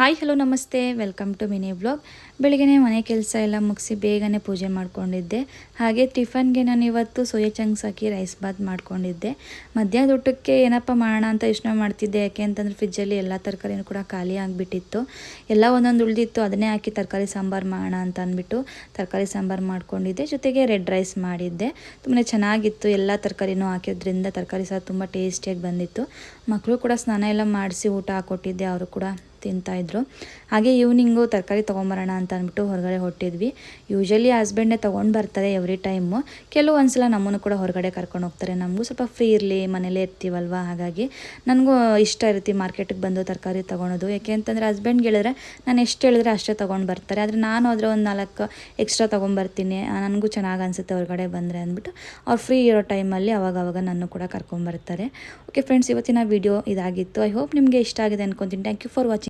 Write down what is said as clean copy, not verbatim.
Hi hello ನಮಸ್ತೆ, welcome to mini blog. ಬೆಳಗ್ಗೆ ಮನೆ ಕೆಲಸ ಎಲ್ಲ ಮುಗಿಸಿ ಬೇಗನೆ ಪೂಜೆ ಮಾಡ್ಕೊಂಡಿದ್ದೆ. ಹಾಗೆ ಟಿಫನ್ಗೆ ನಾನು ಇವತ್ತು ಸೋಯಾ ಚಂಕ್ಸ್ ಹಾಕಿ ರೈಸ್ ಬಾತ್ ಮಾಡ್ಕೊಂಡಿದ್ದೆ. ಮಧ್ಯಾಹ್ನದ ಊಟಕ್ಕೆ ಏನಪ್ಪ ಮಾಡೋಣ ಅಂತ ಯೋಚನೆ ಮಾಡ್ತಿದ್ದೆ. ಯಾಕೆ ಅಂತಂದರೆ ಫ್ರಿಜ್ಜಲ್ಲಿ ಎಲ್ಲ ತರಕಾರಿನೂ ಕೂಡ ಖಾಲಿ ಆಗಿಬಿಟ್ಟಿತ್ತು. ಎಲ್ಲ ಒಂದೊಂದು ಉಳಿದಿತ್ತು, ಅದನ್ನೇ ಹಾಕಿ ತರಕಾರಿ ಸಾಂಬಾರು ಮಾಡೋಣ ಅಂತ ಅಂದ್ಬಿಟ್ಟು ತರಕಾರಿ ಸಾಂಬಾರು ಮಾಡ್ಕೊಂಡಿದ್ದೆ. ಜೊತೆಗೆ ರೆಡ್ ರೈಸ್ ಮಾಡಿದ್ದೆ. ತುಂಬಾ ಚೆನ್ನಾಗಿತ್ತು. ಎಲ್ಲ ತರಕಾರಿನೂ ಹಾಕಿದ್ರಿಂದ ತರಕಾರಿ ಸಾರು ತುಂಬ ಟೇಸ್ಟಿಯಾಗಿ ಬಂದಿತ್ತು. ಮಕ್ಕಳು ಕೂಡ ಸ್ನಾನ ಎಲ್ಲ ಮಾಡಿಸಿ ಊಟ ಹಾಕ್ಕೊಟ್ಟಿದ್ದೆ, ಅವರು ಕೂಡ ತಿಂತಾಯಿದ್ರು. ಹಾಗೆ ಈವ್ನಿಂಗು ತರಕಾರಿ ತೊಗೊಂಬರೋಣ ಅಂತ ಅಂದ್ಬಿಟ್ಟು ಹೊರಗಡೆ ಹೊಟ್ಟಿದ್ವಿ. ಯೂಶ್ವಲಿ ಹಸ್ಬೆಂಡೇ ತೊಗೊಂಡು ಬರ್ತಾರೆ ಎವ್ರಿ ಟೈಮು. ಕೆಲವೊಂದ್ಸಲ ನಮ್ಮನ್ನು ಕೂಡ ಹೊರಗಡೆ ಕರ್ಕೊಂಡು ಹೋಗ್ತಾರೆ. ನಮಗೂ ಸ್ವಲ್ಪ ಫ್ರೀ ಇರಲಿ, ಮನೇಲೇ ಇರ್ತೀವಲ್ವ, ಹಾಗಾಗಿ ನನಗೂ ಇಷ್ಟ ಇರುತ್ತೆ ಮಾರ್ಕೆಟಿಗೆ ಬಂದು ತರಕಾರಿ ತೊಗೊಳೋದು. ಯಾಕೆ ಅಂತಂದರೆ ಹಸ್ಬೆಂಡ್ಗೆ ಹೇಳಿದ್ರೆ ನಾನು ಎಷ್ಟು ಹೇಳಿದ್ರೆ ಅಷ್ಟೇ ತೊಗೊಂಡು ಬರ್ತಾರೆ. ಆದರೆ ನಾನು ಹೋದರೆ ಒಂದು 4 ಎಕ್ಸ್ಟ್ರಾ ತೊಗೊಂಬರ್ತೀನಿ. ನನಗೂ ಚೆನ್ನಾಗಿ ಅನಿಸುತ್ತೆ ಹೊರಗಡೆ ಬಂದರೆ ಅಂದ್ಬಿಟ್ಟು ಅವ್ರು ಫ್ರೀ ಇರೋ ಟೈಮಲ್ಲಿ ಅವಾಗವಾಗ ನನ್ನ ಕೂಡ ಕರ್ಕೊಂಬರ್ತಾರೆ. ಓಕೆ ಫ್ರೆಂಡ್ಸ್, ಇವತ್ತಿನ ವಿಡಿಯೋ ಇದಾಗಿತ್ತು. ಐ ಹೋಪ್ ನಿಮಗೆ ಇಷ್ಟ ಆಗಿದೆ ಅನ್ಕೊತೀನಿ. Thank you for watching.